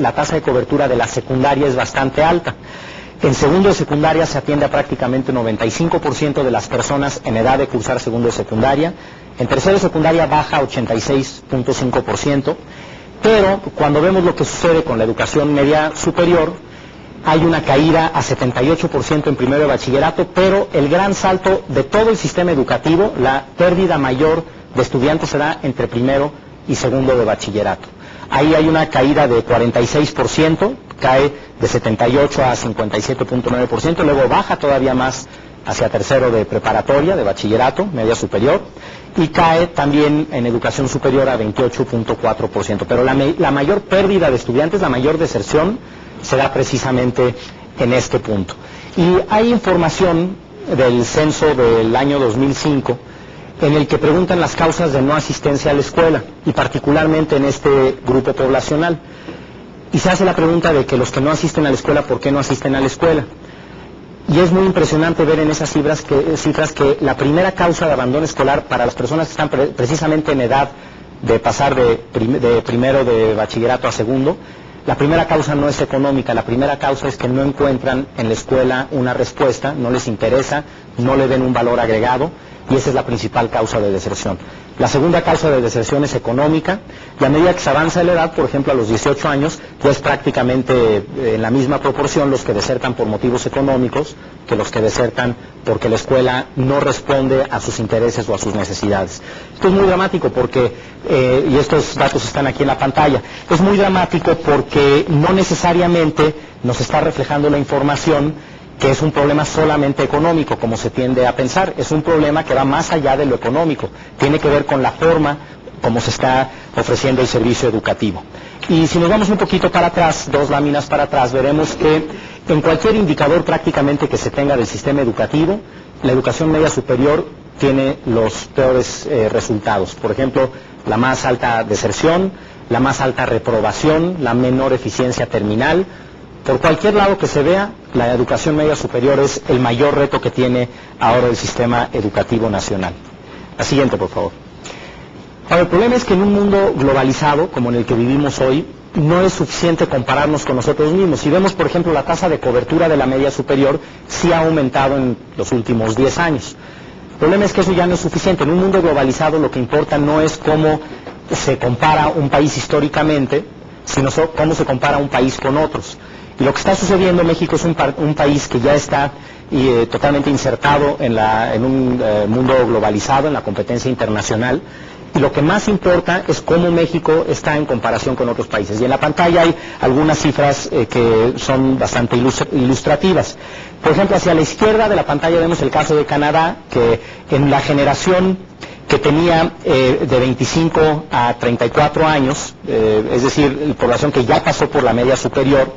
la tasa de cobertura de la secundaria es bastante alta. En segundo de secundaria se atiende a prácticamente 95% de las personas en edad de cursar segundo de secundaria. En tercero de secundaria baja a 86.5%, pero cuando vemos lo que sucede con la educación media superior, hay una caída a 78% en primero de bachillerato, pero el gran salto de todo el sistema educativo, la pérdida mayor de estudiantes se da entre primero y segundo de bachillerato. Ahí hay una caída de 46%, cae de 78 a 57.9%, luego baja todavía más hacia tercero de preparatoria, de bachillerato, media superior, y cae también en educación superior a 28.4%. Pero la mayor pérdida de estudiantes, la mayor deserción, se da precisamente en este punto. Y hay información del censo del año 2005 en el que preguntan las causas de no asistencia a la escuela, y particularmente en este grupo poblacional. Y se hace la pregunta de que los que no asisten a la escuela, ¿por qué no asisten a la escuela? Y es muy impresionante ver en esas cifras que la primera causa de abandono escolar para las personas que están precisamente en edad de pasar de primero de bachillerato a segundo, la primera causa no es económica, la primera causa es que no encuentran en la escuela una respuesta, no les interesa, no le den un valor agregado, y esa es la principal causa de deserción. La segunda causa de deserción es económica, y a medida que se avanza la edad, por ejemplo a los 18 años, pues prácticamente en la misma proporción los que desertan por motivos económicos que los que desertan porque la escuela no responde a sus intereses o a sus necesidades. Esto es muy dramático porque, y estos datos están aquí en la pantalla, es muy dramático porque no necesariamente nos está reflejando la información que es un problema solamente económico, como se tiende a pensar. Es un problema que va más allá de lo económico, tiene que ver con la forma como se está ofreciendo el servicio educativo. Y si nos vamos un poquito para atrás, 2 láminas para atrás, veremos que en cualquier indicador prácticamente que se tenga del sistema educativo, la educación media superior tiene los peores resultados. Por ejemplo, la más alta deserción, la más alta reprobación, la menor eficiencia terminal. Por cualquier lado que se vea, la educación media superior es el mayor reto que tiene ahora el sistema educativo nacional. La siguiente, por favor. Ahora, el problema es que en un mundo globalizado, como en el que vivimos hoy, no es suficiente compararnos con nosotros mismos. Si vemos, por ejemplo, la tasa de cobertura de la media superior, sí ha aumentado en los últimos 10 años. El problema es que eso ya no es suficiente. En un mundo globalizado lo que importa no es cómo se compara un país históricamente, sino cómo se compara un país con otros. Y lo que está sucediendo en México es un país que ya está totalmente insertado en un mundo globalizado, en la competencia internacional, y lo que más importa es cómo México está en comparación con otros países. Y en la pantalla hay algunas cifras que son bastante ilustrativas. Por ejemplo, hacia la izquierda de la pantalla vemos el caso de Canadá, que en la generación que tenía de 25 a 34 años, es decir, la población que ya pasó por la media superior,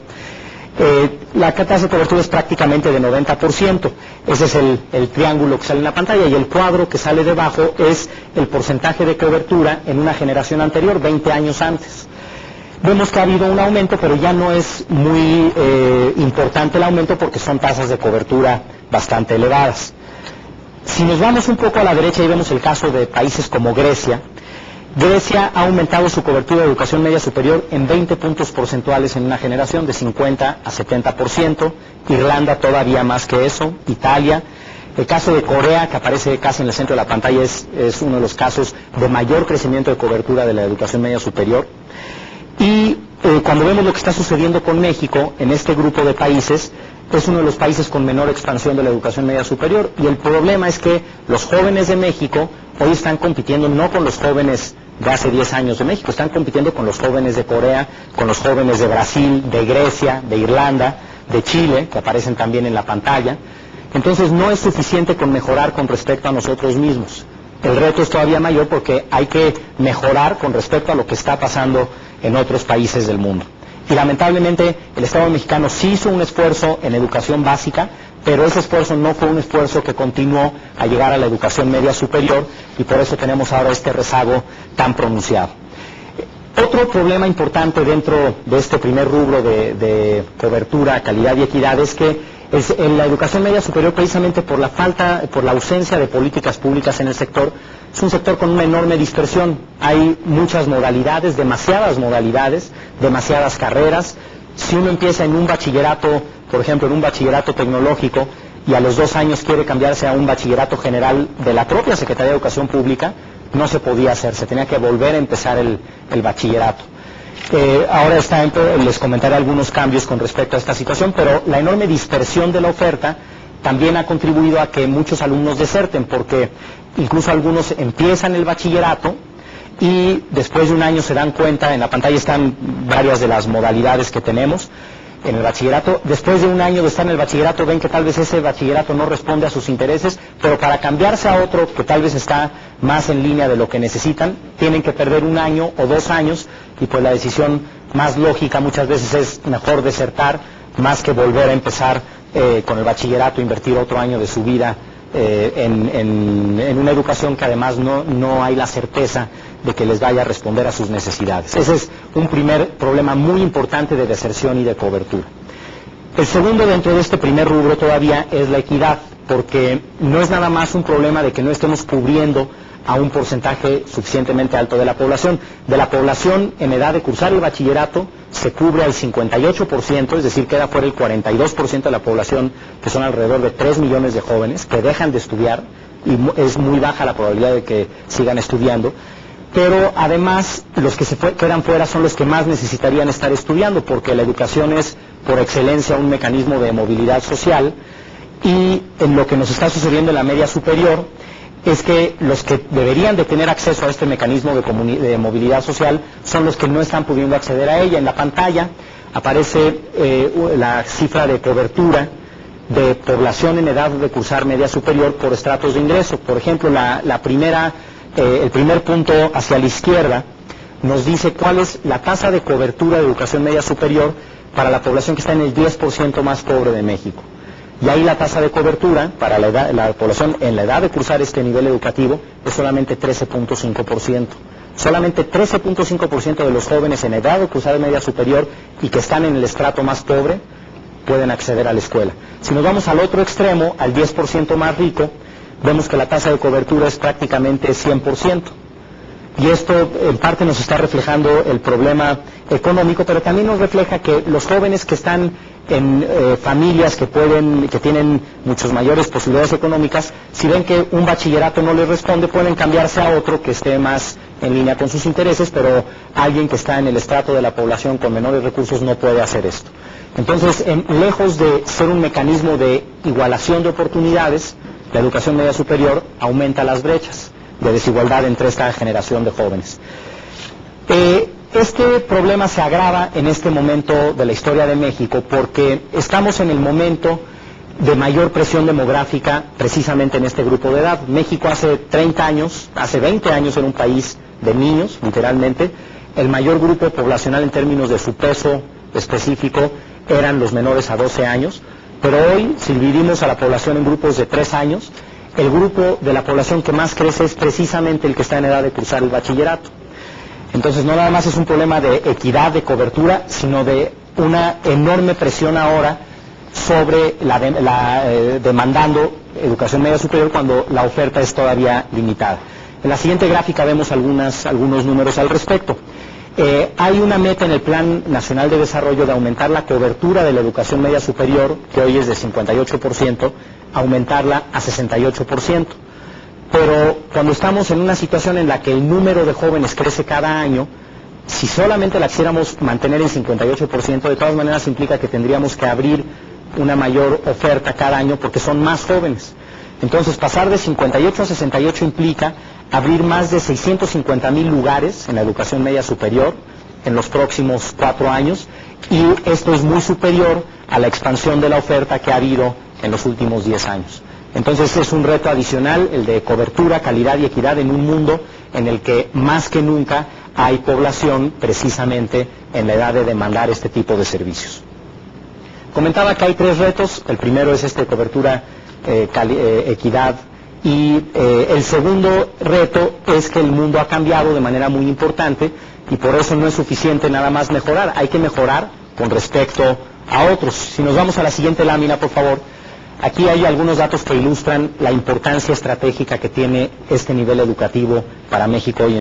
la tasa de cobertura es prácticamente de 90%. Ese es el triángulo que sale en la pantalla, y el cuadro que sale debajo es el porcentaje de cobertura en una generación anterior, 20 años antes. Vemos que ha habido un aumento, pero ya no es muy importante el aumento porque son tasas de cobertura bastante elevadas. Si nos vamos un poco a la derecha y vemos el caso de países como Grecia, Grecia ha aumentado su cobertura de educación media superior en 20 puntos porcentuales en una generación, de 50 a 70%, Irlanda todavía más que eso, Italia. El caso de Corea, que aparece casi en el centro de la pantalla, es uno de los casos de mayor crecimiento de cobertura de la educación media superior. Y cuando vemos lo que está sucediendo con México, en este grupo de países, es uno de los países con menor expansión de la educación media superior, y el problema es que los jóvenes de México hoy están compitiendo no con los jóvenes de hace 10 años de México, están compitiendo con los jóvenes de Corea, con los jóvenes de Brasil, de Grecia, de Irlanda, de Chile, que aparecen también en la pantalla. Entonces no es suficiente con mejorar con respecto a nosotros mismos. El reto es todavía mayor porque hay que mejorar con respecto a lo que está pasando en otros países del mundo. Y lamentablemente el Estado mexicano sí hizo un esfuerzo en educación básica, pero ese esfuerzo no fue un esfuerzo que continuó a llegar a la educación media superior, y por eso tenemos ahora este rezago tan pronunciado. Otro problema importante dentro de este primer rubro de cobertura, calidad y equidad es que La educación media superior, precisamente por la ausencia de políticas públicas en el sector, es un sector con una enorme dispersión. Hay muchas modalidades, demasiadas carreras. Si uno empieza en un bachillerato, por ejemplo, en un bachillerato tecnológico, y a los 2 años quiere cambiarse a un bachillerato general de la propia Secretaría de Educación Pública, no se podía hacer, se tenía que volver a empezar el bachillerato. Ahora les comentaré algunos cambios con respecto a esta situación, pero la enorme dispersión de la oferta también ha contribuido a que muchos alumnos deserten, porque incluso algunos empiezan el bachillerato y después de un año se dan cuenta, en la pantalla están varias de las modalidades que tenemos en el bachillerato. Después de un año de estar en el bachillerato ven que tal vez ese bachillerato no responde a sus intereses, pero para cambiarse a otro que tal vez está más en línea de lo que necesitan, tienen que perder 1 año o 2 años, y pues la decisión más lógica muchas veces es mejor desertar más que volver a empezar con el bachillerato, invertir otro año de su vida en una educación que además no hay la certeza de que les vaya a responder a sus necesidades. Ese es un primer problema muy importante de deserción y de cobertura. El segundo dentro de este primer rubro todavía es la equidad, porque no es nada más un problema de que no estemos cubriendo a un porcentaje suficientemente alto de la población. De la población en edad de cursar el bachillerato se cubre al 58%, es decir, queda fuera el 42% de la población, que son alrededor de 3 millones de jóvenes que dejan de estudiar, y es muy baja la probabilidad de que sigan estudiando. Pero además los que quedan fuera son los que más necesitarían estar estudiando, porque la educación es por excelencia un mecanismo de movilidad social, y en lo que nos está sucediendo en la media superior es que los que deberían de tener acceso a este mecanismo de movilidad social son los que no están pudiendo acceder a ella. En la pantalla aparece la cifra de cobertura de población en edad de cursar media superior por estratos de ingreso. Por ejemplo, el primer punto hacia la izquierda nos dice cuál es la tasa de cobertura de educación media superior para la población que está en el 10% más pobre de México. Y ahí la tasa de cobertura para la población en la edad de cursar este nivel educativo es solamente 13.5%. Solamente 13.5% de los jóvenes en edad de cursar media superior y que están en el estrato más pobre pueden acceder a la escuela. Si nos vamos al otro extremo, al 10% más rico, vemos que la tasa de cobertura es prácticamente 100%. Y esto en parte nos está reflejando el problema económico, pero también nos refleja que los jóvenes que están en familias que tienen muchas mayores posibilidades económicas, si ven que un bachillerato no les responde, pueden cambiarse a otro que esté más en línea con sus intereses, pero alguien que está en el estrato de la población con menores recursos no puede hacer esto. Entonces, lejos de ser un mecanismo de igualación de oportunidades, la educación media superior aumenta las brechas de desigualdad entre esta generación de jóvenes. Este problema se agrava en este momento de la historia de México porque estamos en el momento de mayor presión demográfica precisamente en este grupo de edad. México hace 30 años, hace 20 años era un país de niños, literalmente. El mayor grupo poblacional en términos de su peso específico eran los menores a 12 años, pero hoy, si dividimos a la población en grupos de 3 años, el grupo de la población que más crece es precisamente el que está en edad de cursar el bachillerato. Entonces no nada más es un problema de equidad, de cobertura, sino de una enorme presión ahora sobre demandando educación media superior cuando la oferta es todavía limitada. En la siguiente gráfica vemos algunos números al respecto. Hay una meta en el Plan Nacional de Desarrollo de aumentar la cobertura de la educación media superior, que hoy es de 58%, aumentarla a 68%. Pero cuando estamos en una situación en la que el número de jóvenes crece cada año, si solamente la quisiéramos mantener en 58%, de todas maneras implica que tendríamos que abrir una mayor oferta cada año porque son más jóvenes. Entonces pasar de 58 a 68 implica abrir más de 650,000 lugares en la educación media superior en los próximos 4 años, y esto es muy superior a la expansión de la oferta que ha habido en los últimos 10 años. Entonces es un reto adicional el de cobertura, calidad y equidad en un mundo en el que más que nunca hay población precisamente en la edad de demandar este tipo de servicios. Comentaba que hay 3 retos. El primero es cobertura, equidad, y el segundo reto es que el mundo ha cambiado de manera muy importante y por eso no es suficiente nada más mejorar, hay que mejorar con respecto a otros. Si nos vamos a la siguiente lámina, por favor, aquí hay algunos datos que ilustran la importancia estratégica que tiene este nivel educativo para México hoy en